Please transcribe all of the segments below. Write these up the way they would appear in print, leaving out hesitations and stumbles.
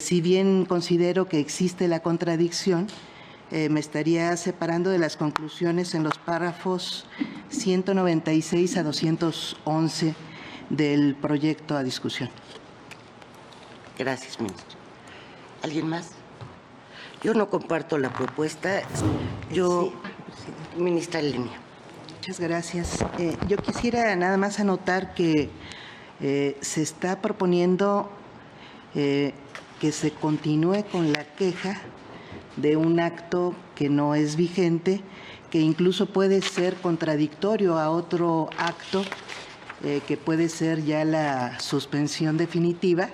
Si bien considero que existe la contradicción, me estaría separando de las conclusiones en los párrafos 196 a 211 del proyecto a discusión. Gracias, ministro. ¿Alguien más? Yo no comparto la propuesta. Ministra Línea. Muchas gracias. Yo quisiera nada más anotar que se está proponiendo que se continúe con la queja de un acto que no es vigente, que incluso puede ser contradictorio a otro acto, que puede ser ya la suspensión definitiva,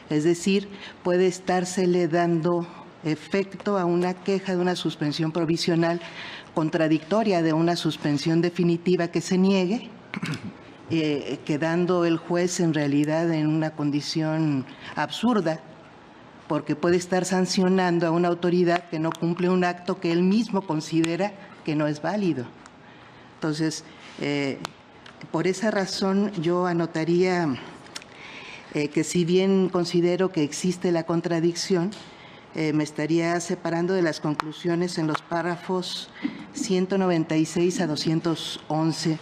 es decir, puede estársele dando efecto a una queja de una suspensión provisional contradictoria de una suspensión definitiva que se niegue, quedando el juez en realidad en una condición absurda, porque puede estar sancionando a una autoridad que no cumple un acto que él mismo considera que no es válido. Entonces, por esa razón yo anotaría que si bien considero que existe la contradicción, me estaría separando de las conclusiones en los párrafos 196 a 211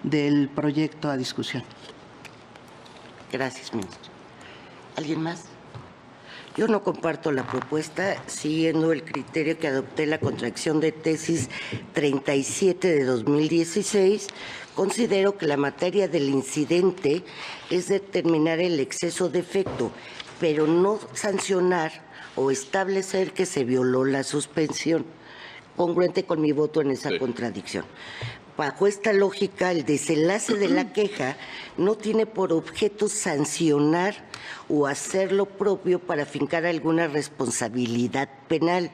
del proyecto a discusión. Gracias, ministro. ¿Alguien más? Yo no comparto la propuesta, siguiendo el criterio que adopté la contracción de tesis 37 de 2016. Considero que la materia del incidente es determinar el exceso de efecto, pero no sancionar o establecer que se violó la suspensión, congruente con mi voto en esa contradicción. Bajo esta lógica, el desenlace de la queja no tiene por objeto sancionar o hacer lo propio para fincar alguna responsabilidad penal.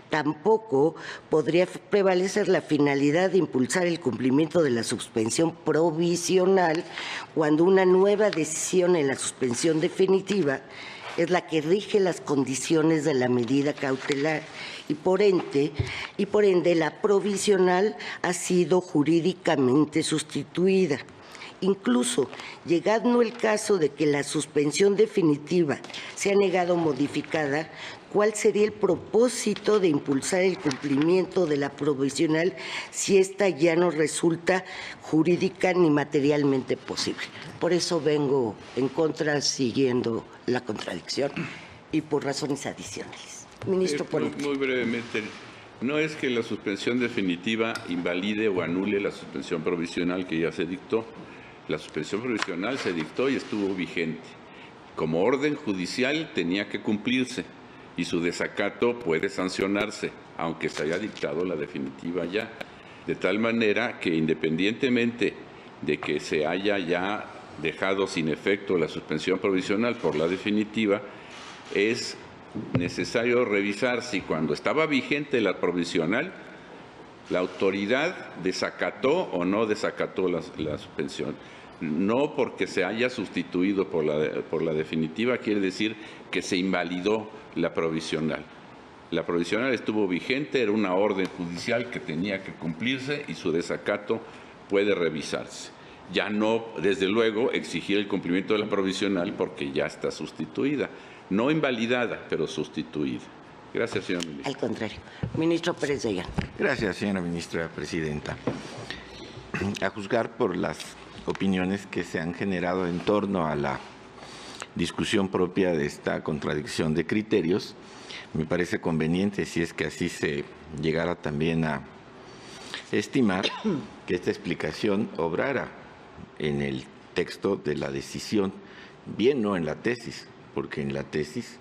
Tampoco podría prevalecer la finalidad de impulsar el cumplimiento de la suspensión provisional cuando una nueva decisión en la suspensión definitiva es la que rige las condiciones de la medida cautelar y por ende la provisional ha sido jurídicamente sustituida. Incluso, llegando el caso de que la suspensión definitiva sea negada o modificada, ¿cuál sería el propósito de impulsar el cumplimiento de la provisional si ésta ya no resulta jurídica ni materialmente posible? Por eso vengo en contra, siguiendo la contradicción y por razones adicionales. Ministro, por muy brevemente, no es que la suspensión definitiva invalide o anule la suspensión provisional que ya se dictó. La suspensión provisional se dictó y estuvo vigente. Como orden judicial tenía que cumplirse y su desacato puede sancionarse, aunque se haya dictado la definitiva ya. De tal manera que independientemente de que se haya ya dejado sin efecto la suspensión provisional por la definitiva, es necesario revisar si cuando estaba vigente la provisional, la autoridad desacató o no desacató la suspensión. No porque se haya sustituido por la definitiva quiere decir que se invalidó la provisional. La provisional estuvo vigente, era una orden judicial que tenía que cumplirse y su desacato puede revisarse. Ya no, desde luego, exigir el cumplimiento de la provisional porque ya está sustituida. No invalidada, pero sustituida. Gracias, señora ministra. Al contrario. Ministro Pérez Dayán. Gracias, señora ministra presidenta. A juzgar por las opiniones que se han generado en torno a la discusión propia de esta contradicción de criterios, me parece conveniente, si es que así se llegara también a estimar, que esta explicación obrara en el texto de la decisión, bien no en la tesis, porque en la tesis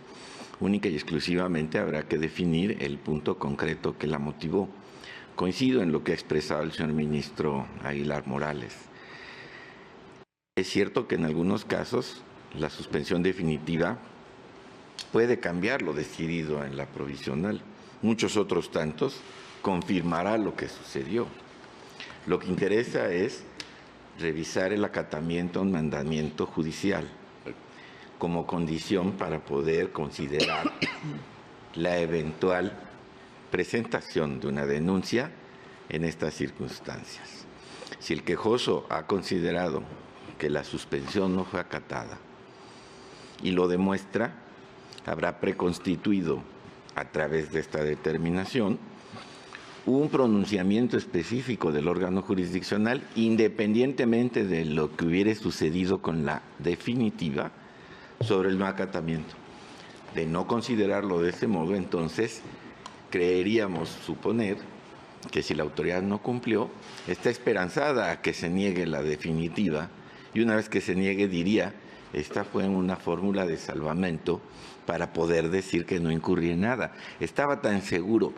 única y exclusivamente habrá que definir el punto concreto que la motivó. Coincido en lo que ha expresado el señor ministro Aguilar Morales. Es cierto que en algunos casos la suspensión definitiva puede cambiar lo decidido en la provisional. Muchos otros tantos confirmará lo que sucedió. Lo que interesa es revisar el acatamiento a un mandamiento judicial como condición para poder considerar la eventual presentación de una denuncia en estas circunstancias. Si el quejoso ha considerado que la suspensión no fue acatada y lo demuestra, habrá preconstituido a través de esta determinación un pronunciamiento específico del órgano jurisdiccional, independientemente de lo que hubiera sucedido con la definitiva, sobre el no acatamiento. De no considerarlo de ese modo, entonces creeríamos suponer que si la autoridad no cumplió, está esperanzada a que se niegue la definitiva, y una vez que se niegue diría, esta fue una fórmula de salvamento para poder decir que no incurrí en nada. Estaba tan seguro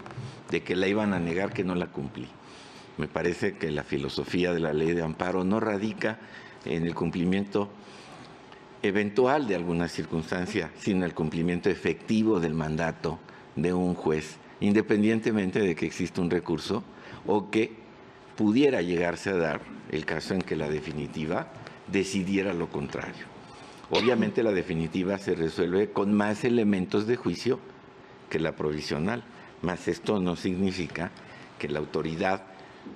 de que la iban a negar que no la cumplí. Me parece que la filosofía de la ley de amparo no radica en el cumplimiento eventual de alguna circunstancia, sino el cumplimiento efectivo del mandato de un juez, independientemente de que exista un recurso o que pudiera llegarse a dar el caso en que la definitiva decidiera lo contrario. Obviamente la definitiva se resuelve con más elementos de juicio que la provisional, mas esto no significa que la autoridad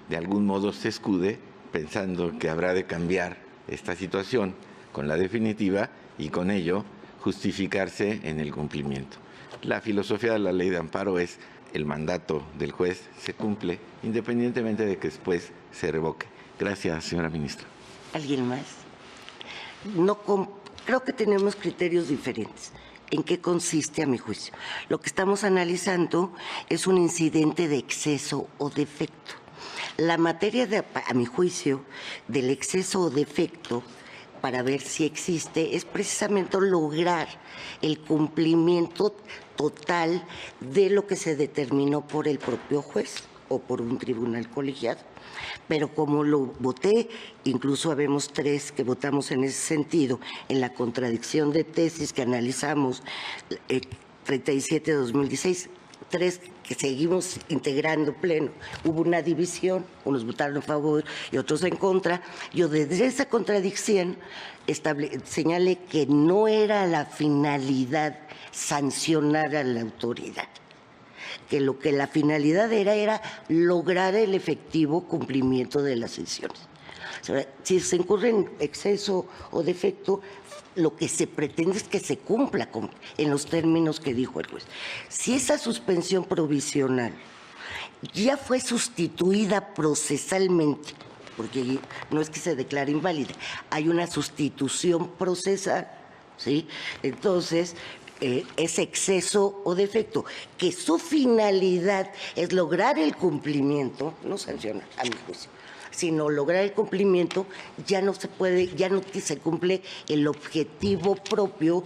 de algún modo se escude pensando que habrá de cambiar esta situación con la definitiva y con ello justificarse en el cumplimiento. La filosofía de la ley de amparo es el mandato del juez se cumple independientemente de que después se revoque. Gracias, señora ministra. ¿Alguien más? Creo que tenemos criterios diferentes. ¿En qué consiste, a mi juicio? Lo que estamos analizando es un incidente de exceso o defecto. La materia, a mi juicio, del exceso o defecto, para ver si existe, es precisamente lograr el cumplimiento total de lo que se determinó por el propio juez o por un tribunal colegiado. Pero como lo voté, incluso habemos 3 que votamos en ese sentido, en la contradicción de tesis que analizamos, 37-2016, 3 que seguimos integrando pleno. Hubo una división, unos votaron a favor y otros en contra. Yo desde esa contradicción señalé que no era la finalidad sancionar a la autoridad, que lo que la finalidad era lograr el efectivo cumplimiento de las decisiones. O sea, si se incurre en exceso o defecto, lo que se pretende es que se cumpla en los términos que dijo el juez. Si esa suspensión provisional ya fue sustituida procesalmente, porque no es que se declare inválida, hay una sustitución procesal, ¿sí? Entonces, ese exceso o defecto, que su finalidad es lograr el cumplimiento, no sancionar, a mi juicio, sino lograr el cumplimiento, ya no se puede, ya no se cumple el objetivo propio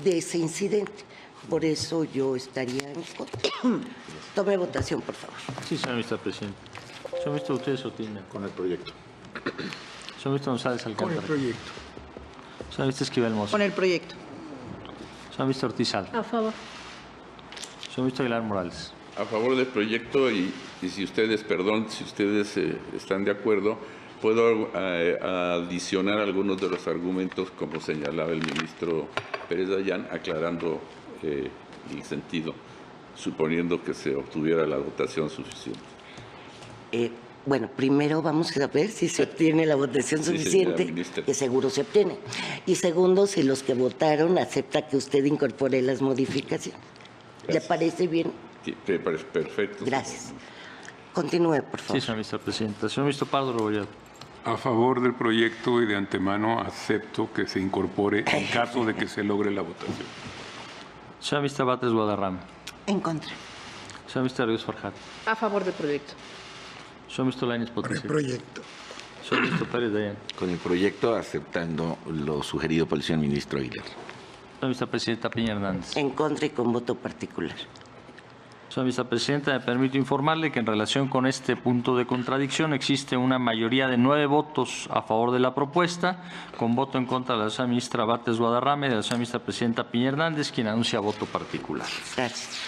de ese incidente. Por eso yo estaría en contra. Tome votación, por favor. Sí, señora ministra presidenta. Señor ministro, ¿usted sostiene? Con el proyecto. Señor ministro González Alcántara. Con el proyecto. Señor ministro Esquivel Mozo. Con el proyecto. Señor ministro Ortizal. A favor. Señor ministro Aguilar Morales. A favor del proyecto y si ustedes, si ustedes están de acuerdo, puedo adicionar algunos de los argumentos como señalaba el ministro Pérez Dayán, aclarando el sentido, suponiendo que se obtuviera la votación suficiente. Bueno, primero vamos a ver si se obtiene la votación suficiente, que seguro se obtiene. Y segundo, si los que votaron aceptan que usted incorpore las modificaciones. Gracias. ¿Le parece bien? Sí, me parece perfecto. Gracias. Continúe, por favor. Sí, señora ministra presidenta. Señor ministro Pardo Rebolledo. A favor del proyecto y de antemano acepto que se incorpore en caso de que se logre la votación. Señora ministra Batres Guadarrama. En contra. Señora ministra Ríos Farjat. A favor del proyecto. Señor ministro Lainez Con el Potisek. proyecto. Señor ministro Pérez Dayán. Con el proyecto aceptando lo sugerido por el señor ministro Aguilar. Señora ministra presidenta Piña Hernández. En contra y con voto particular. Señora vicepresidenta, me permito informarle que en relación con este punto de contradicción existe una mayoría de 9 votos a favor de la propuesta, con voto en contra de la señora ministra Batres Guadarrama y de la señora ministra presidenta Piña Hernández, quien anuncia voto particular. Gracias.